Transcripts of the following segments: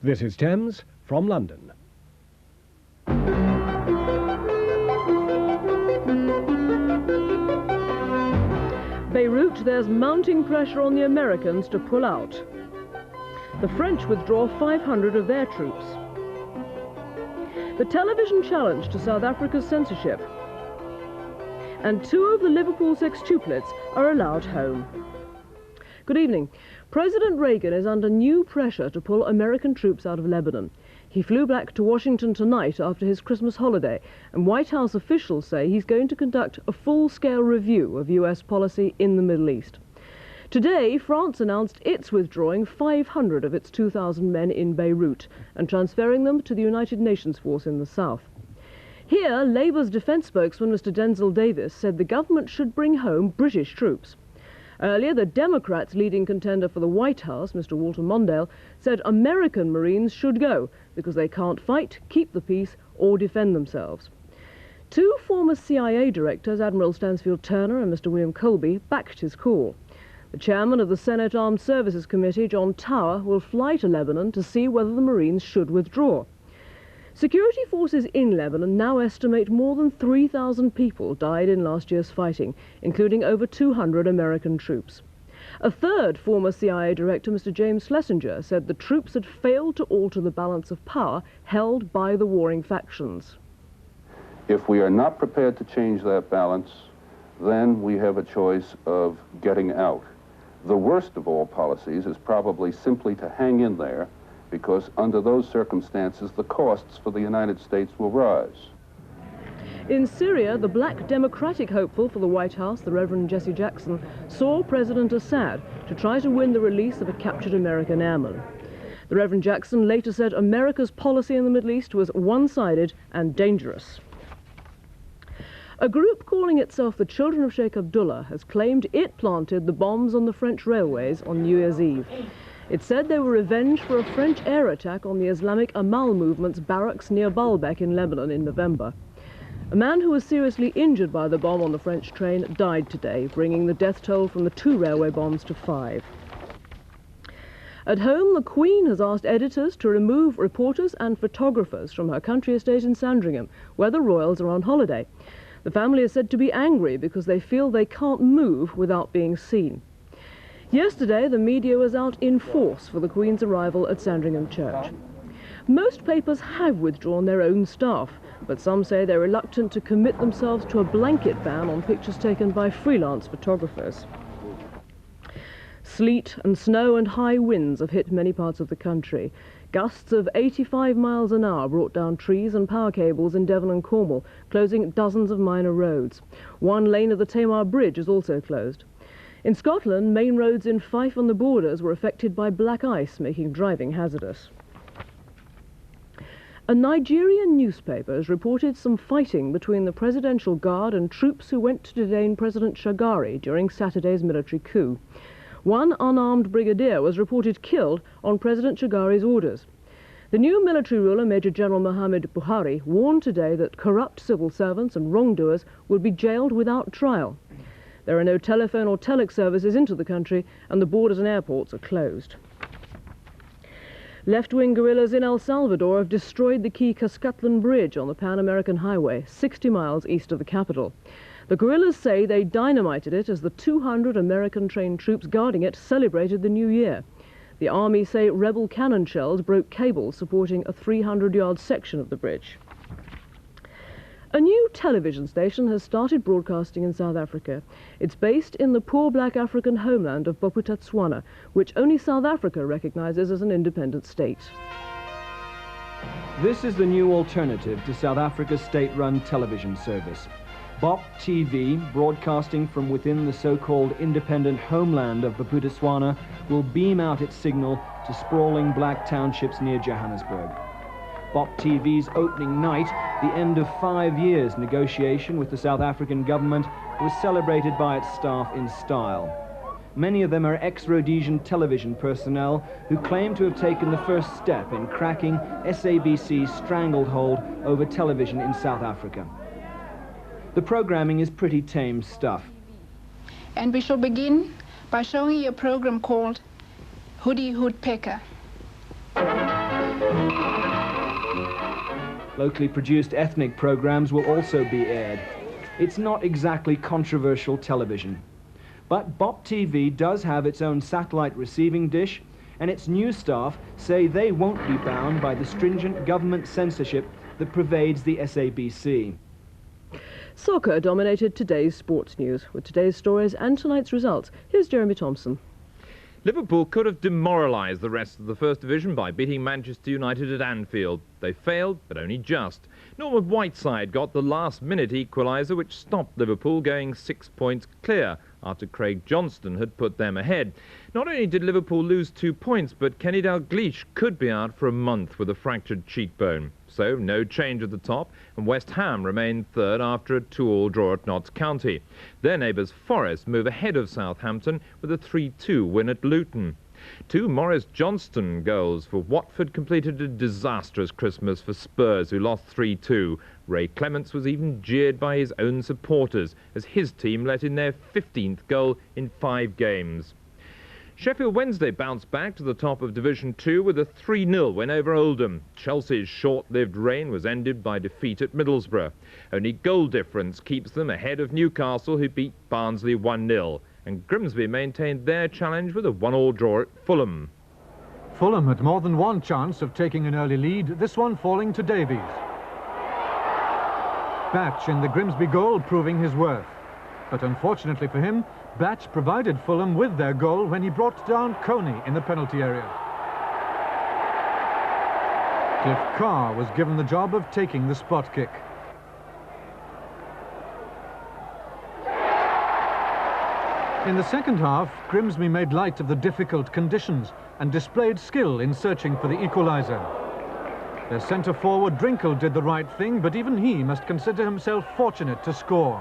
This is Thames from London. Beirut, there's mounting pressure on the Americans to pull out. The French withdraw 500 of their troops. The television challenge to South Africa's censorship. And 2 of the Liverpool sextuplets are allowed home. Good evening. President Reagan is under new pressure to pull American troops out of Lebanon. He flew back to Washington tonight after his Christmas holiday, and White House officials say he's going to conduct a full-scale review of US policy in the Middle East. Today, France announced it's withdrawing 500 of its 2,000 men in Beirut and transferring them to the United Nations force in the south. Here, Labour's defence spokesman, Mr. Denzil Davis, said the government should bring home British troops. Earlier, the Democrats' leading contender for the White House, Mr. Walton, said American Marines should go because they can't fight, keep the peace, or defend themselves. 2 former CIA directors, Admiral Stansfield Turner and Mr. William Colby, backed his call. The chairman of the Senate Armed Services Committee, John Tower, will fly to Lebanon to see whether the Marines should withdraw. Security forces in Lebanon now estimate more than 3,000 people died in last year's fighting, including over 200 American troops. A 3rd former CIA director, Mr. James Schlesinger, said the troops had failed to alter the balance of power held by the warring factions. If we are not prepared to change that balance, then we have a choice of getting out. The worst of all policies is probably simply to hang in there, because under those circumstances, the costs for the United States will rise. In Syria, the black Democratic hopeful for the White House, the Reverend Jesse Jackson, saw President Assad to try to win the release of a captured American airman. The Reverend Jackson later said America's policy in the Middle East was one-sided and dangerous. A group calling itself the Children of Sheikh Abdullah has claimed it planted the bombs on the French railways on New Year's Eve. It said they were revenge for a French air attack on the Islamic Amal movement's barracks near Baalbek in Lebanon in November. A man who was seriously injured by the bomb on the French train died today, bringing the death toll from the 2 railway bombs to 5. At home, the Queen has asked editors to remove reporters and photographers from her country estate in Sandringham, where the royals are on holiday. The family is said to be angry because they feel they can't move without being seen. Yesterday, the media was out in force for the Queen's arrival at Sandringham Church. Most papers have withdrawn their own staff, but some say they're reluctant to commit themselves to a blanket ban on pictures taken by freelance photographers. Sleet and snow and high winds have hit many parts of the country. Gusts of 85 miles an hour brought down trees and power cables in Devon and Cornwall, closing dozens of minor roads. 1 lane of the Tamar Bridge is also closed. In Scotland, main roads in Fife and the Borders were affected by black ice, making driving hazardous. A Nigerian newspaper has reported some fighting between the Presidential Guard and troops who went to detain President Shagari during Saturday's military coup. 1 unarmed brigadier was reported killed on President Shagari's orders. The new military ruler, Major General Muhammad Buhari, warned today that corrupt civil servants and wrongdoers would be jailed without trial. There are no telephone or telex services into the country, and the borders and airports are closed. Left-wing guerrillas in El Salvador have destroyed the key Cuscatlan Bridge on the Pan-American Highway, 60 miles east of the capital. The guerrillas say they dynamited it as the 200 American-trained troops guarding it celebrated the new year. The army say rebel cannon shells broke cables supporting a 300-yard section of the bridge. A new television station has started broadcasting in South Africa. It's based in the poor black African homeland of Bophuthatswana, which only South Africa recognizes as an independent state. This is the new alternative to South Africa's state-run television service. BOP TV, broadcasting from within the so-called independent homeland of Bophuthatswana, will beam out its signal to sprawling black townships near Johannesburg. BOP TV's opening night, the end of 5 years' negotiation with the South African government, was celebrated by its staff in style. Many of them are ex-Rhodesian television personnel who claim to have taken the first step in cracking SABC's stranglehold over television in South Africa. The programming is pretty tame stuff. And we shall begin by showing you a program called Hoodie Hoodpecker. Locally produced ethnic programs will also be aired. It's not exactly controversial television. But BOP TV does have its own satellite receiving dish, and its news staff say they won't be bound by the stringent government censorship that pervades the SABC. Soccer dominated today's sports news. With today's stories and tonight's results, here's Jeremy Thompson. Liverpool could have demoralised the rest of the First Division by beating Manchester United at Anfield. They failed, but only just. Norman Whiteside got the last-minute equaliser, which stopped Liverpool going 6 points clear after Craig Johnston had put them ahead. Not only did Liverpool lose 2 points, but Kenny Dalglish could be out for a month with a fractured cheekbone. So no change at the top, and West Ham remained third after a 2-2 draw at Notts County. Their neighbours Forest move ahead of Southampton with a 3-2 win at Luton. 2 Maurice Johnston goals for Watford completed a disastrous Christmas for Spurs, who lost 3-2. Ray Clements was even jeered by his own supporters as his team let in their 15th goal in 5 games. Sheffield Wednesday bounced back to the top of Division 2 with a 3-0 win over Oldham. Chelsea's short-lived reign was ended by defeat at Middlesbrough. Only goal difference keeps them ahead of Newcastle, who beat Barnsley 1-0. And Grimsby maintained their challenge with a 1-1 draw at Fulham. Fulham had more than one chance of taking an early lead, this one falling to Davies. Batch in the Grimsby goal proving his worth. But unfortunately for him, Batch provided Fulham with their goal when he brought down Coney in the penalty area. Cliff Carr was given the job of taking the spot kick. In the second half, Grimsby made light of the difficult conditions and displayed skill in searching for the equaliser. Their centre-forward Drinkle did the right thing, but even he must consider himself fortunate to score.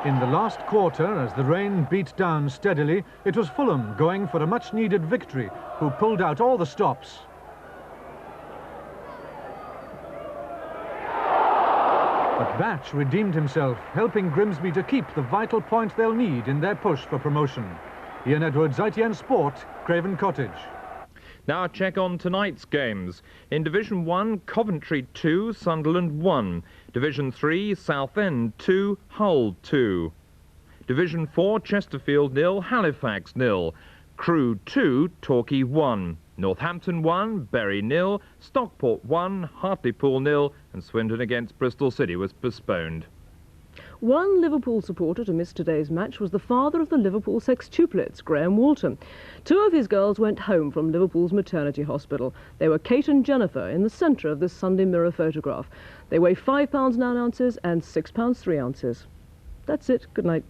In the last quarter, as the rain beat down steadily, it was Fulham going for a much-needed victory, who pulled out all the stops. But Batch redeemed himself, helping Grimsby to keep the vital point they'll need in their push for promotion. Ian Edwards, ITN Sport, Craven Cottage. Now a check on tonight's games. In Division 1, Coventry 2, Sunderland 1. Division 3, Southend 2, Hull 2. Division 4, Chesterfield 0, Halifax 0. Crewe 2, Torquay 1. Northampton 1, Bury 0, Stockport 1, Hartlepool 0, and Swindon against Bristol City was postponed. One Liverpool supporter to miss today's match was the father of the Liverpool sextuplets, Graham Walton. 2 of his girls went home from Liverpool's maternity hospital. They were Kate and Jennifer in the centre of this Sunday Mirror photograph. They weigh £5 9 ounces and £6 3 ounces. That's it. Good night.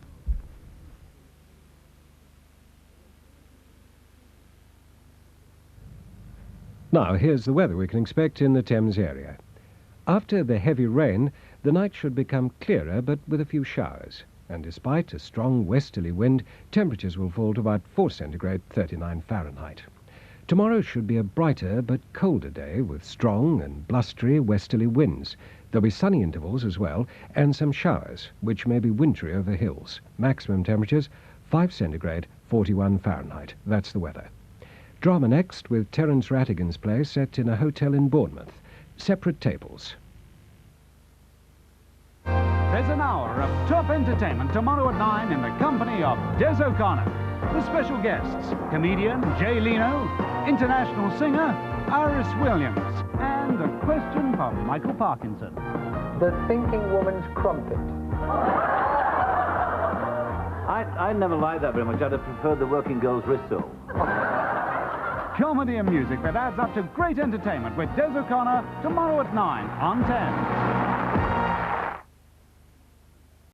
Now, here's the weather we can expect in the Thames area. After the heavy rain, the night should become clearer, but with a few showers. And despite a strong westerly wind, temperatures will fall to about 4 centigrade, 39 Fahrenheit. Tomorrow should be a brighter but colder day with strong and blustery westerly winds. There'll be sunny intervals as well, and some showers, which may be wintry over hills. Maximum temperatures 5 centigrade, 41 Fahrenheit. That's the weather. Drama next with Terence Rattigan's play set in a hotel in Bournemouth. Separate tables. There's an hour of top entertainment tomorrow at 9 in the company of Des OConnor. With special guests, comedian Jay Leeno, international singer Iris Williams, and a question from Michael Parkinson. The thinking woman's crumpet. I never liked that very much. I'd have preferred the working girl's whistle. Comedy and music that adds up to great entertainment with Des OConnor tomorrow at 9 on 10.